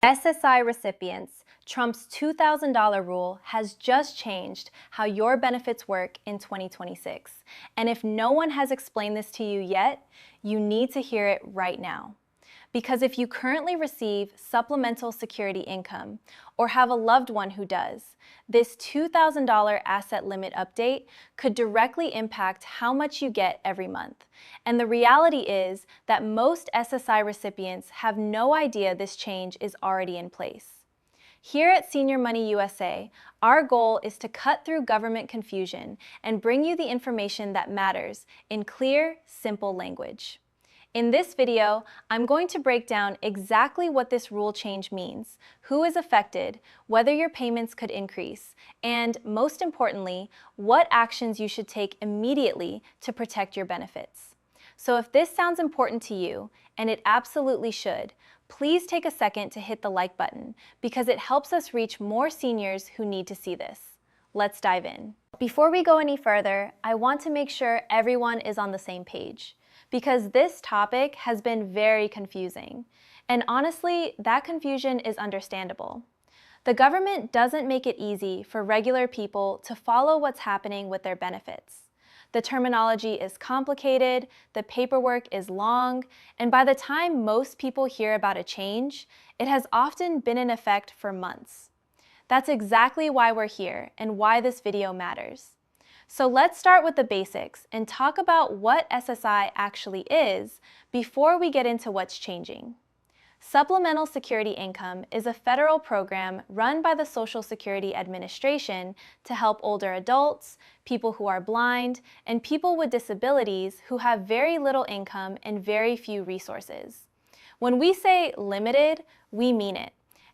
SSI Recipients, Trump's $2,000 rule has just changed how your benefits work in 2026. And if no one has explained this to you yet, you need to hear it right now. Because if you currently receive supplemental security income or have a loved one who does, this $2,000 asset limit update could directly impact how much you get every month. And the reality is that most SSI recipients have no idea this change is already in place. Here at Senior Money USA, our goal is to cut through government confusion and bring you the information that matters in clear, simple language. In this video, I'm going to break down exactly what this rule change means, who is affected, whether your payments could increase, and most importantly, what actions you should take immediately to protect your benefits. So if this sounds important to you, and it absolutely should, please take a second to hit the like button because it helps us reach more seniors who need to see this. Let's dive in. Before we go any further, I want to make sure everyone is on the same page, because this topic has been very confusing. And honestly, that confusion is understandable. The government doesn't make it easy for regular people to follow what's happening with their benefits. The terminology is complicated, the paperwork is long, and by the time most people hear about a change, it has often been in effect for months. That's exactly why we're here and why this video matters. So let's start with the basics and talk about what SSI actually is before we get into what's changing. Supplemental Security Income is a federal program run by the Social Security Administration to help older adults, people who are blind, and people with disabilities who have very little income and very few resources. When we say limited, we mean it.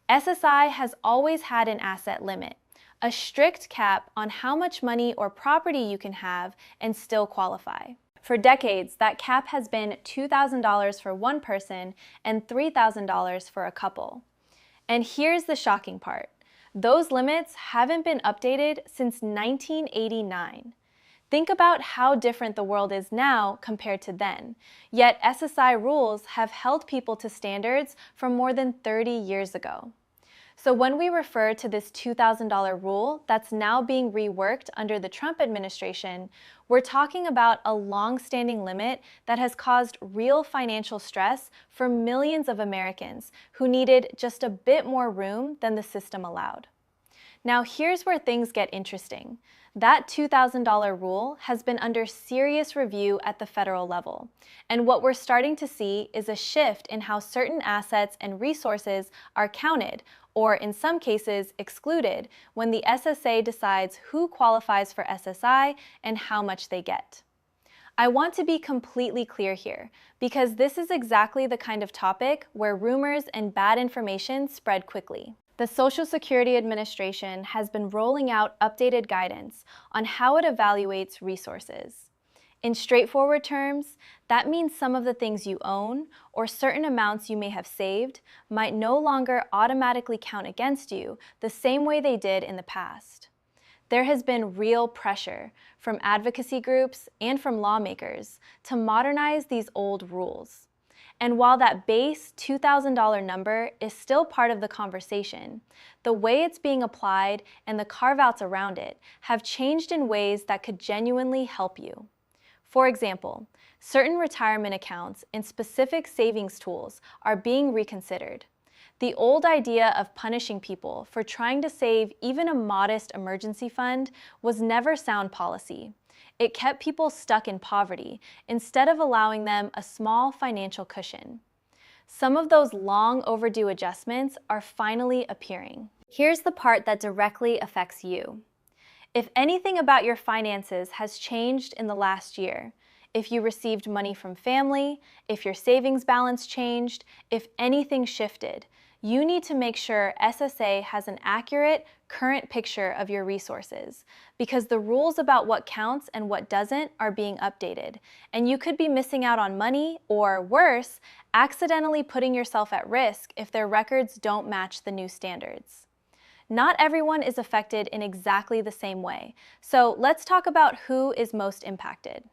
SSI has always had an asset limit, a strict cap on how much money or property you can have and still qualify. For decades, that cap has been $2,000 for one person and $3,000 for a couple. And here's the shocking part. Those limits haven't been updated since 1989. Think about how different the world is now compared to then. Yet SSI rules have held people to standards from more than 30 years ago. So when we refer to this $2,000 rule that's now being reworked under the Trump administration, we're talking about a long-standing limit that has caused real financial stress for millions of Americans who needed just a bit more room than the system allowed. Now here's where things get interesting. That $2,000 rule has been under serious review at the federal level. And what we're starting to see is a shift in how certain assets and resources are counted, or in some cases excluded, when the SSA decides who qualifies for SSI and how much they get. I want to be completely clear here, because this is exactly the kind of topic where rumors and bad information spread quickly. The Social Security Administration has been rolling out updated guidance on how it evaluates resources. In straightforward terms, that means some of the things you own or certain amounts you may have saved might no longer automatically count against you the same way they did in the past. There has been real pressure from advocacy groups and from lawmakers to modernize these old rules. And while that base $2,000 number is still part of the conversation, the way it's being applied and the carve-outs around it have changed in ways that could genuinely help you. For example, certain retirement accounts and specific savings tools are being reconsidered. The old idea of punishing people for trying to save even a modest emergency fund was never sound policy. It kept people stuck in poverty instead of allowing them a small financial cushion. Some of those long overdue adjustments are finally appearing. Here's the part that directly affects you. If anything about your finances has changed in the last year, if you received money from family, if your savings balance changed, if anything shifted, you need to make sure SSA has an accurate, current picture of your resources, because the rules about what counts and what doesn't are being updated, and you could be missing out on money, or worse, accidentally putting yourself at risk if their records don't match the new standards. Not everyone is affected in exactly the same way, so let's talk about who is most impacted.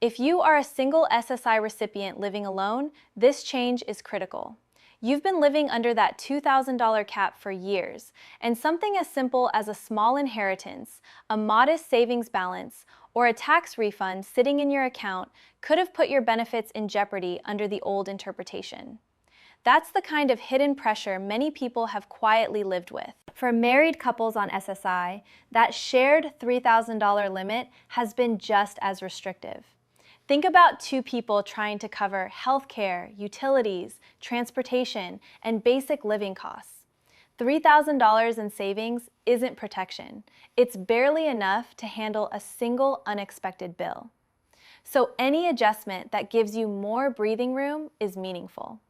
If you are a single SSI recipient living alone, this change is critical. You've been living under that $2,000 cap for years, and something as simple as a small inheritance, a modest savings balance, or a tax refund sitting in your account could have put your benefits in jeopardy under the old interpretation. That's the kind of hidden pressure many people have quietly lived with. For married couples on SSI, that shared $3,000 limit has been just as restrictive. Think about two people trying to cover healthcare, utilities, transportation, and basic living costs. $3,000 in savings isn't protection. It's barely enough to handle a single unexpected bill. So any adjustment that gives you more breathing room is meaningful.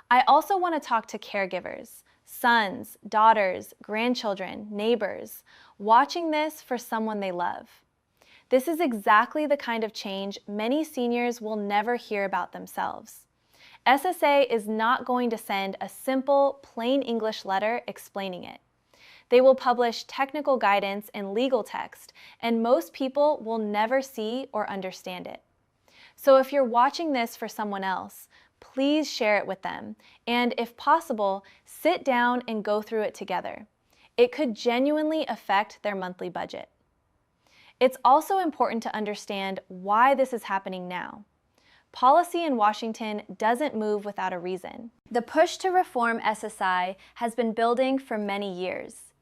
I also want to talk to caregivers, sons, daughters, grandchildren, neighbors, watching this for someone they love. This is exactly the kind of change many seniors will never hear about themselves. SSA is not going to send a simple, plain English letter explaining it. They will publish technical guidance in legal text, and most people will never see or understand it. So if you're watching this for someone else, please share it with them, and if possible, sit down and go through it together. It could genuinely affect their monthly budget. It's also important to understand why this is happening now. Policy in Washington doesn't move without a reason. The push to reform SSI has been building for many years.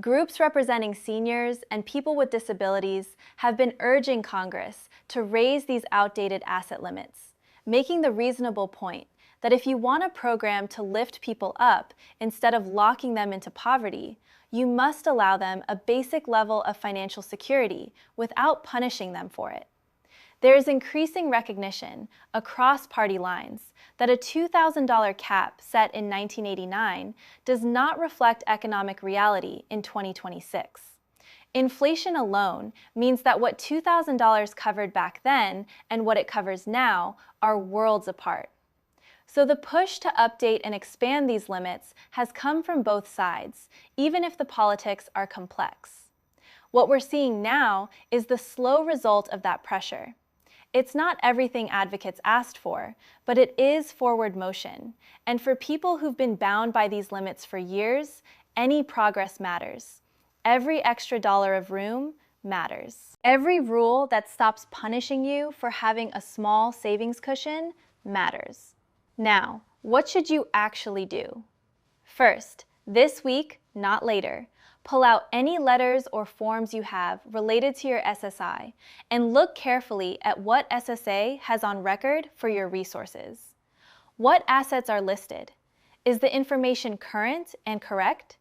Groups representing seniors and people with disabilities have been urging Congress to raise these outdated asset limits, making the reasonable point that if you want a program to lift people up instead of locking them into poverty, you must allow them a basic level of financial security without punishing them for it. There is increasing recognition across party lines that a $2,000 cap set in 1989 does not reflect economic reality in 2026. Inflation alone means that what $2,000 covered back then and what it covers now are worlds apart. So the push to update and expand these limits has come from both sides, even if the politics are complex. What we're seeing now is the slow result of that pressure. It's not everything advocates asked for, but it is forward motion. And for people who've been bound by these limits for years, any progress matters. Every extra dollar of room matters. Every rule that stops punishing you for having a small savings cushion matters. Now, what should you actually do? First, this week, not later, pull out any letters or forms you have related to your SSI and look carefully at what SSA has on record for your resources. What assets are listed? Is the information current and correct?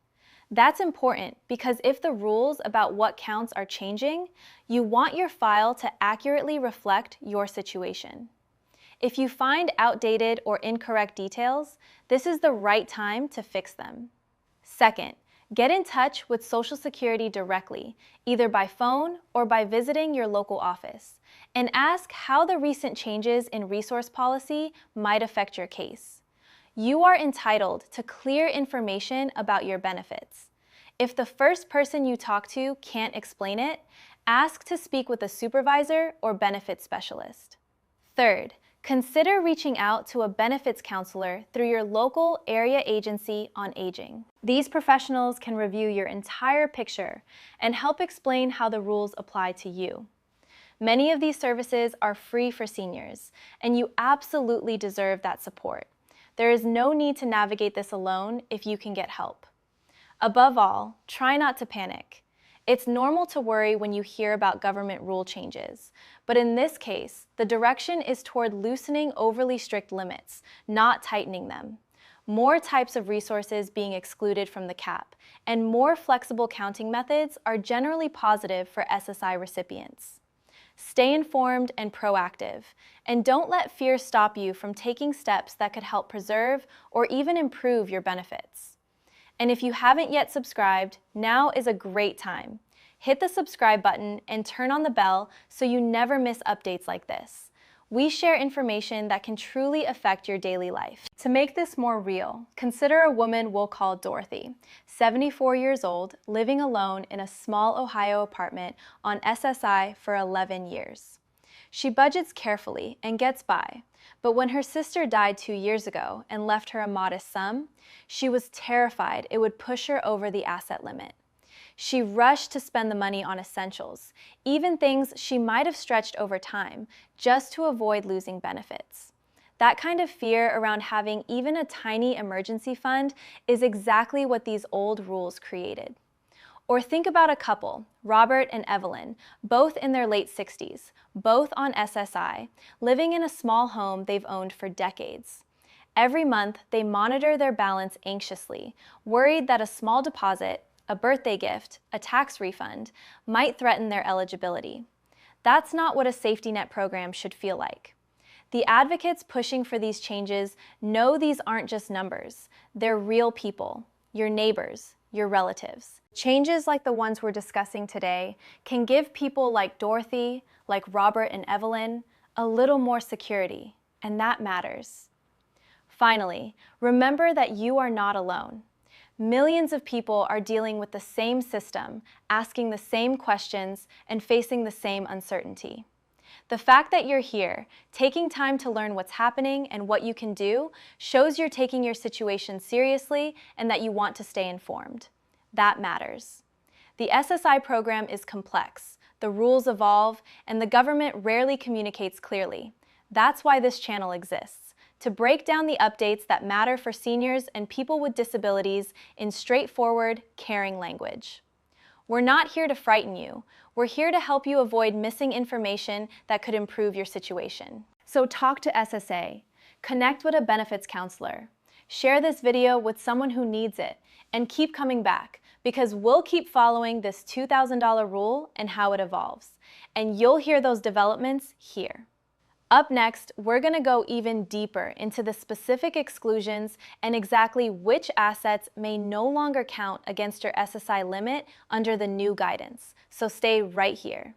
That's important because if the rules about what counts are changing, you want your file to accurately reflect your situation. If you find outdated or incorrect details, this is the right time to fix them. Second, get in touch with Social Security directly, either by phone or by visiting your local office, and ask how the recent changes in resource policy might affect your case. You are entitled to clear information about your benefits. If the first person you talk to can't explain it, ask to speak with a supervisor or benefits specialist. Third, consider reaching out to a benefits counselor through your local area agency on aging. These professionals can review your entire picture and help explain how the rules apply to you. Many of these services are free for seniors, and you absolutely deserve that support. There is no need to navigate this alone if you can get help. Above all, try not to panic. It's normal to worry when you hear about government rule changes, but in this case, the direction is toward loosening overly strict limits, not tightening them. More types of resources being excluded from the cap, and more flexible counting methods are generally positive for SSI recipients. Stay informed and proactive, and don't let fear stop you from taking steps that could help preserve or even improve your benefits. And if you haven't yet subscribed, now is a great time. Hit the subscribe button and turn on the bell so you never miss updates like this. We share information that can truly affect your daily life. To make this more real, consider a woman we'll call Dorothy, 74 years old, living alone in a small Ohio apartment on SSI for 11 years. She budgets carefully and gets by, but when her sister died 2 years ago and left her a modest sum, she was terrified it would push her over the asset limit. She rushed to spend the money on essentials, even things she might have stretched over time, just to avoid losing benefits. That kind of fear around having even a tiny emergency fund is exactly what these old rules created. Or think about a couple, Robert and Evelyn, both in their late 60s, both on SSI, living in a small home they've owned for decades. Every month, they monitor their balance anxiously, worried that a small deposit, a birthday gift, a tax refund, might threaten their eligibility. That's not what a safety net program should feel like. The advocates pushing for these changes know these aren't just numbers. They're real people, your neighbors, your relatives. Changes like the ones we're discussing today can give people like Dorothy, like Robert and Evelyn, a little more security, and that matters. Finally, remember that you are not alone. Millions of people are dealing with the same system, asking the same questions, and facing the same uncertainty. The fact that you're here, taking time to learn what's happening and what you can do, shows you're taking your situation seriously and that you want to stay informed. That matters. The SSI program is complex, the rules evolve, and the government rarely communicates clearly. That's why this channel exists, to break down the updates that matter for seniors and people with disabilities in straightforward, caring language. We're not here to frighten you. We're here to help you avoid missing information that could improve your situation. So talk to SSA, connect with a benefits counselor, share this video with someone who needs it, and keep coming back because we'll keep following this $2,000 rule and how it evolves. And you'll hear those developments here. Up next, we're going to go even deeper into the specific exclusions and exactly which assets may no longer count against your SSI limit under the new guidance. So stay right here.